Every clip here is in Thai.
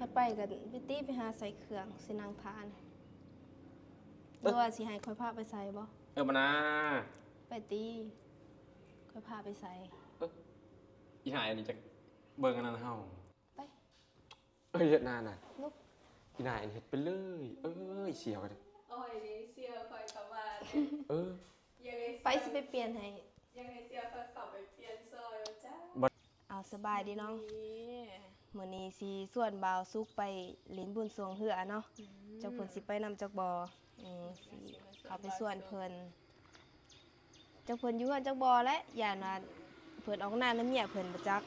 อยไปกันพี่ตี้ไปหาใส่เครื่องสินางทานหรือว่าสิให้ค่อยพาไปใส่บ่มานะไปตีค่อยพาไปใส่อีหายอันนี้จะเบิ่งอันนั้นเฮาไปเฮ็ดนานน่ะลุกอีหายอันเฮ็ดไปเลยเสียวกันโอ้ยเสียคอยกลับมาไปสิไปเปลี่ยนให้ยังไงเสียคอยขับไปเปลี่ยนซอยจ้าเอาสบายดีน้องมื้อนี้สิส่วนบ่าวสุกไปเล่นบุญสวงเหือเนาะเจ้าเพิ่นสิไปนำจักบ่สิเอาไปส่วนเพิ่นจักเพิ่นอยู่เฮือนจักบ่และย่านว่าเพิ่นออกหน้าน้ำเมียเพิ่นบ่จัก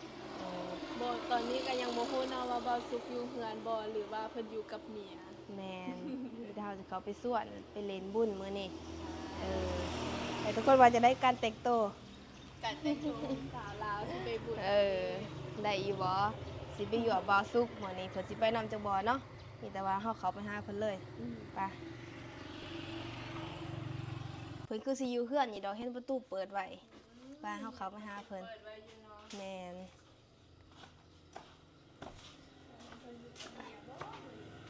บ่ตอนนี้ก็ยังบ่ฮู้เนาะว่าบ่าวสุกอยู่เฮือนบ่หรือว่าเพิ่นอยู่กับเมียแม่นดาวจะเขาไปส่วนไปเล่นบุญมื้อนี้แต่ทุกคนว่าจะได้การแต่งตัวการแต่งตัวสาวลาวสิไปบุญได้อยู่บ่สิไปอยู่บ่าวสุกมื้อนี้เพิ่นสิไปนำจักบ่เนาะมีแต่ว่าเฮาเข้าไปหาเพิ่นเลยไปเพิ่นคือสิอยู่เฮือนนี่ดอกเห็นประตูเปิดไว้ไปเฮาเข้าไปหาเพิ่นเปิดไว้อยู่เนาะแม่น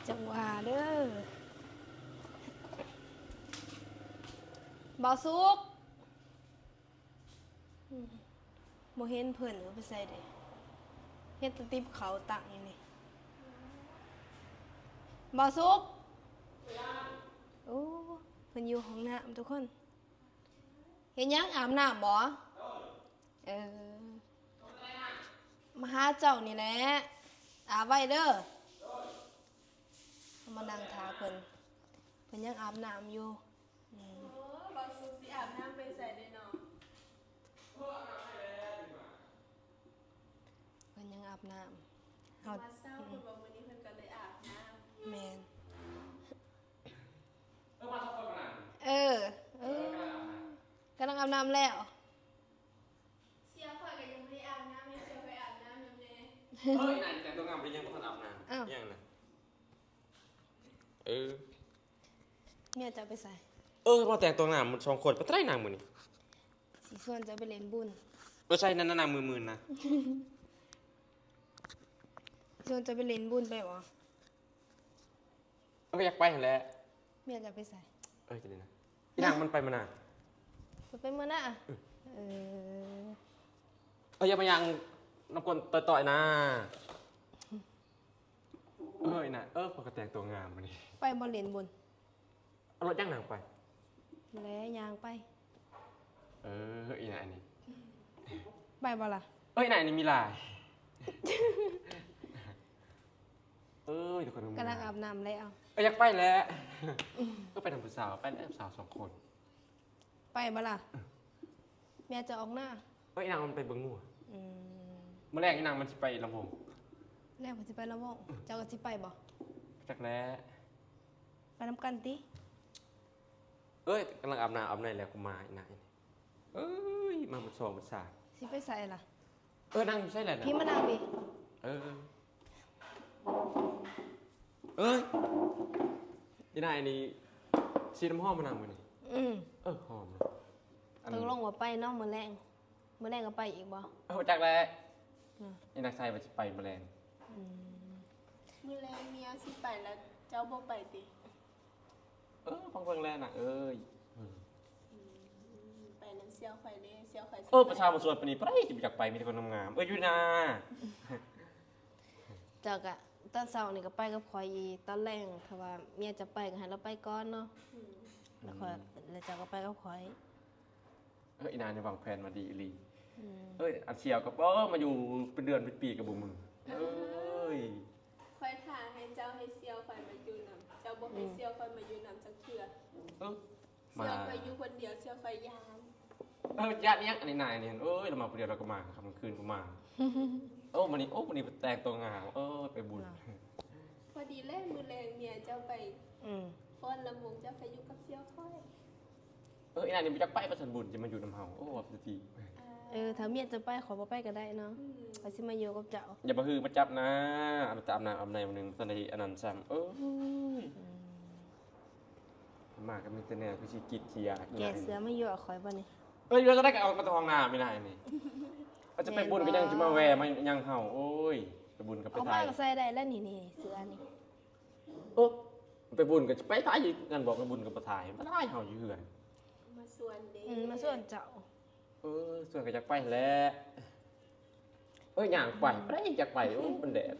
จังหวะเด้อบ่าวสุกบ่เห็นเพิ่นเอาไปใส่เด้เฮ็ดติบเขาตั้งอยู่นี่บ่าวสุกโอ้เพิ่นอยู่ห้องน้ำทุกคนเห็นยังอาบน้ำบ่มาหาเจ้านี่แหละอาบไว้เด้อมานั่งทาเพิ่นยังอาบน้ำอยู่บ่าวสุกสิอาบน้ำไปใส่ได้เนาะเพิ่นยังอาบน้ำมาเศร้าเพิ่นว่ามื้อนี้เพิ่นก็เลยอาบน้ำแม่นมาทุกคนมากำลังอาบน้ำแล้วเสียข่อยก็ยังบ่ได้อาบน้ำยังเสียไปอาบน้ำนำแน่นั่นแต่ตัวงามไปยังบ่ทันอาบน้ำยังน่ะเมียจะไปใส่มาแต่งตัวงามมัน2คนไปไตรนางมื้อนี้สิส่วนจะไปเล่นบุญใช่นั่นนางมือๆนะส่วนจะไปเล่นบุญไปบ่ก็อยากไปหั่นแหละเมียจะไปใส่จะดีนะอีนางมันไปมาน่ะไปมื้อน่ะอย่ามายังน้ำกลต่อยๆนะน่ะพอกระแต่งตัวงามมื้อนี้ไปบ่เล่นบุญเอารถย่างนางไปแล้วยางไปอีนางอันนี้ไปบ่ล่ะนางอันนี้มีลายทุกคนกำลังอาบน้ำแล้วอยากไปแล้วก็ไปทำผู้สาวไปแล้วสาว2คนไปบ่ล่ะแม่จะออกหน้าอีนางมันไปเบิ่งงัวเมื่อแรกอีนางมันสิไปลำวงแรกมันสิไปลำวงเจ้าก็สิไปบ่จักแล้วไปนำกันติกำลังอาบน้ำอาบในแล้วกูมาอีนางมาบุษโซบุษาสิไปใส่ล่ะนั่งใช่แหละพี่มานั่งดิอีนางอันนี้ซีน้ำหอมมานั่งมื้อนี้หอมตกลงว่าไปเนาะมื้อแรงก็ไปอีกบ่จักแล้วอีนางใส่ว่าสิไปมื้อแรงมื้อแรงเมียสิไปแล้วเจ้าบ่ไปติฟังเบิ่งแลน่ะไปนำเสียวข่อยเด้เสียวข่อยประชาชนส่วนปานนี้ไปสิอยากไปมีแต่คนงามอยู่นะจักอะตอนเช้านี่ก็ไปกับข่อยอีตอนแรงถ้าว่าเมียจะไปก็ให้เราไปก่อนเนาะแล้วเจ้าก็ไปกับข่อยอีนางนี่วางแผนมาดีอีหลีอันเชียวก็มาอยู่เป็นเดือนเป็นปีกับบ่มึงข่อยท่าให้เจ้าให้เสียวข่อยมาอยู่นำเจ้าบ่ให้เสียวข่อยมาอยู่นำจักเทื่อเสียวข่อยอยู่คนเดียวเสียวข่อยยามญาตินี้อันนี้นายเนี่ยเรามาคนเดียวเราก็มาครับมันคืนก็มาวันนี้แต่งตัวงามไปบุญพอดีแรกมือแรงเมียเจ้าไปฟ้อนลำวงเจ้าไปอยู่กับเสียวค่อยอีนายนี่มันจะไปประชันบุญจะมาอยู่น้ำเฮาวับทีถ้าเมียจะไปขอบ่ไปก็ได้เนาะไปสิมาอยู่กับเจ้าอย่ามาฮือมาจับนะมาจับน้ำอาบในวันนึงตอนนี้อนันต์ซ้ำมาก็มีแต่แนวคือสิกิจสิยาแกเสือไม่อยู่กับข่อยบ่นี่เราจะได้เอามาทองนาไม่ได้นี่เราจะไปบุญก็ยังจะมาแวมายังเฮา บุญกับไป เอา ไท ผ้าย ก็ใส่ได้แล้วนี่เสื้อนี่ โอ้ไปบุญกับไปไทยงานบอกไปบุญกับไปไทยไม่ได้เฮาอยู่เหือน มาส่วนเด้ มาส่วนเจ้า ส่วนก็อยากไปแหล้วอยากไปไม่ได้อยากไปโอ้มันแดด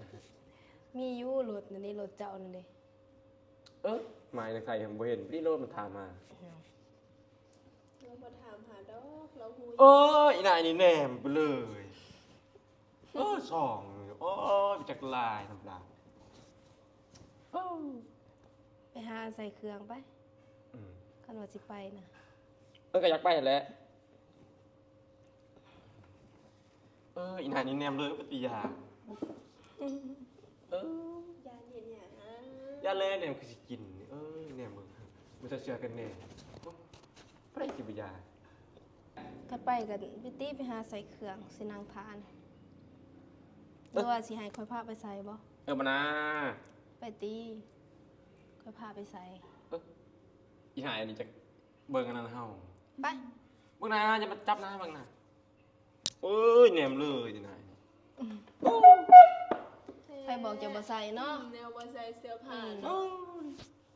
มีอยู่รถนี่รถเจ้านั่นเด้ หมายในใครยังบ่เห็นพี่โรดมันถามมา เราบ่ถามหาดอกเราฮู้ อีนายนี่แหนมไปเลยสองไปจากลายทำลาย ไปหาใส่เครื่องไปคันว่าสิไปนะ ก็อยากไปแหล้วอีนายนี่แหนมเลยปฏิยา ยาเย็นเนี่ยฮะ ยาแลแหนมคือสิกินแหนมมึงมันจะเชื่อกันแน่ไปกินปยา ถ้าไปกันพี่ตี้ไปหาใส่เครื่องสินางทานหรือว่าสิให้ค่อยพาไปใส่บ่ มานะ ไปตีค่อยพาไปใส่ อีหายนี่จะเบิ่งกันนั่นเฮา ไป เบิ่งนะอย่ามาจับนะเบิ่งนะแหนมเลยอีนาย ใครบอกจะบ่ใส่เนาะ แนวบ่ใส่เสื้อผ้า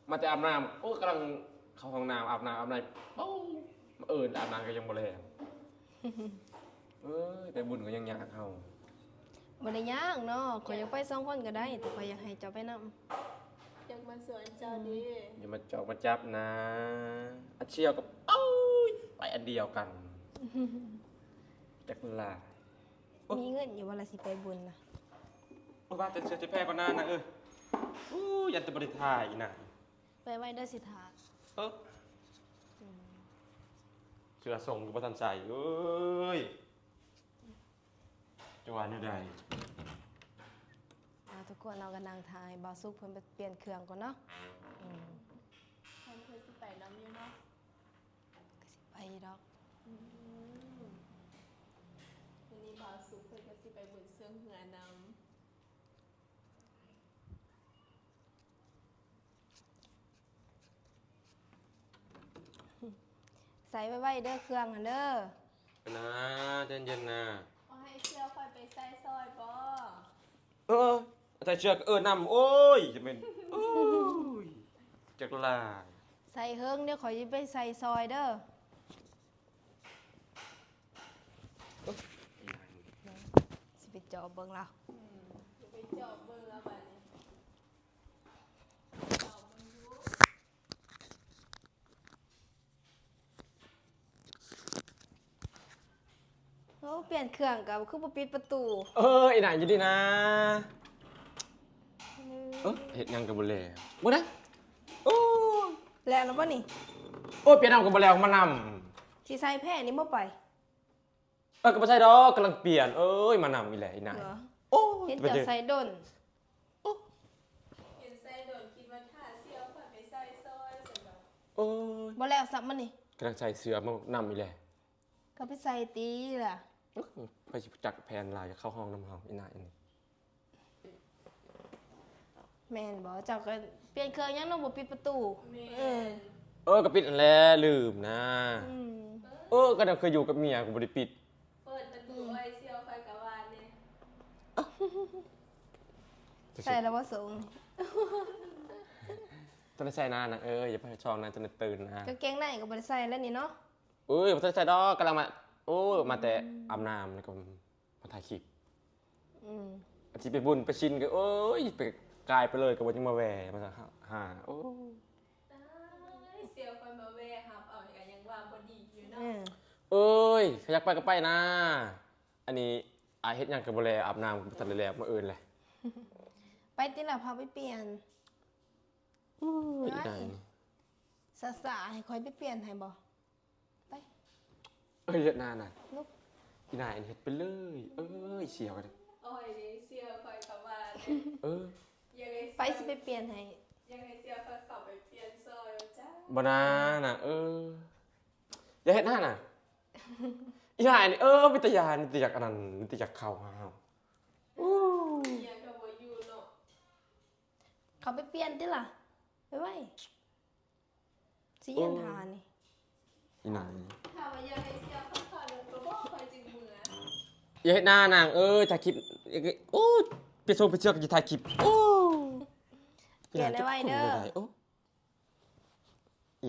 มาแต่อาบน้ำกำลังเข้าห้องน้ำอาบน้ำอาบน้ำอาบน้ำก็ยังบ่แล้วแต่บุญก็ยังยากเฮา บ่ได้ยากเนาะข่อยอยากไป2คนก็ได้แต่ข่อยอยากให้เจ้าไปนำ อยากมาสวนเจ้าดิ อย่ามาจอกมาจับนะอาเชียวกับไปอันเดียวกันจักลา มีเงินอยู่ว่าละสิไปบุญนะ ว่าแต่เชื่อจะแพ้ก็นานนะยันจะบริทายอีน่ะ ไปไว้เด้อสิทา เชื่อส่งกับทันใส่จะว่าเนี่ยใด ทุกคนเอากันนางทายบ่าวสุกเพิ่นไปเปลี่ยนเครื่องก่อนเนาะ ท่านเพิ่นสิไปนำอยู่เนาะ ก็สิไปดอก วันนี้บ่าวสุขเพิ่นก็สิไปบุญเสื่องเหือนำ ใส่ไว้เด้อเครื่องหั่นเด้อ นะเย็นๆนะ เอาให้เสื้อค่อยไปใส่ซอยบ่ แต่เชื่อนำจะเป็นจักลา ใส่เฮิงเดี๋ยวข่อยสิไปใส่ซอยเด้อสิไปเจาะเบิ่งแล้ว จะไปจอบเบิ่งแล้วบัดนี้จอบเบิ่งอยู่ โอ้เปลี่ยนเครื่องกับคือบ่ปิดประตู อีน่าอยู่ดีนะเห็ดยังกับบุเล่มึงนะแล้วนะบ่นี่ เปลี่ยนน้ำกับบุเล่มานำ สิใส่แพร่นี่บ่ไป ก็ไม่ใช่ดอกกำลังเปลี่ยนมานำอีแหละอีน่า เหรอ โอ้ เห็นเจ้าใส่ดน เห็นใส่โดนคิดว่าถ้าเสื้อค่อยไปใส่ซอยซั่นบ่ บ่แล้วซับมันนี่ กำลังใส่เสื้อมานำอีแหละ ก็ไปใส่ตีล่ะ ไปจักแผนลายเข้าห้องน้ำหอมอีน่าอันนี้ แม่นบ่เจ้าก็เปลี่ยนเครื่องยังน้องบ่ปิดประตู แม่ ก็ปิดอันแล้วลืมนะ อืม ก็เดี๋ยวเคยอยู่กับเมียกูบริปิด เปิดประตูไว้เสื้อค่อยก็ว่าแน่ ใส่แล้วบ่สูง ตอนนี้ใส่นานนะอย่าไปช่องนะตอนนี้ตื่นนะ กางเกงในก็บ่ได้ใส่แล้วนี่เนาะ ผมใส่ดอกกำลังมามาแต่อาบน้ำแล้วก็มาถ่ายคลิป อืม อาทิตย์ไปบุญไปชินก็ไปกลายไปเลยกับว่าจะมาแหวมาหาตายเสื้อค่อยมาแวะหับเอาก็ยังว่าบ่ดีอยู่เนาะ ขยักไปก็ไปนะ อันนี้เฮ็ดหยังกับบ่แลอาบน้ำทันได้แล้วมื้ออื่นเลย ไปติล่ะพาไปเปลี่ยน อีนาย สาๆให้ค่อยไปเปลี่ยนให้บ่ไป เฮ็ดนานน่ะ ลุก อีนายเฮ็ดไปเลยเสียวกัน โอ้ยเสื้อค่อยก็ว่ายังไง ไปสิไปเปลี่ยนให้ ยังไงเสื้อค่อยเข้าไปเปลี่ยนซอยจ้า บ่นาน่ะอย่าเฮ็ดหน้าน่ะ อีนายนี่วิทยานิตยากอันนั้นนิตยากเข้าหาว เนี่ยก็บ่อยู่เนาะ เขาไปเปลี่ยนติล่ะไปไว้สิยันทานี่ อีนาย ถ้าว่ายังไงเสื้อค่อยเข้าแล้วก็บ่ค่อยจึงเหมือน อย่าเฮ็ดหน้านางถ้าคิด เปียโซไปเชื่อกับถ่ายคลิปโอ้ เปลี่ยนได้ไว้เด้อ โอ้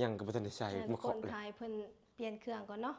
ยังก็บ่ทันได้ใช้ ให้ มา ค ขอน เลย ไทยเพิ่นเปลี่ยนเครื่องก่อนเนาะ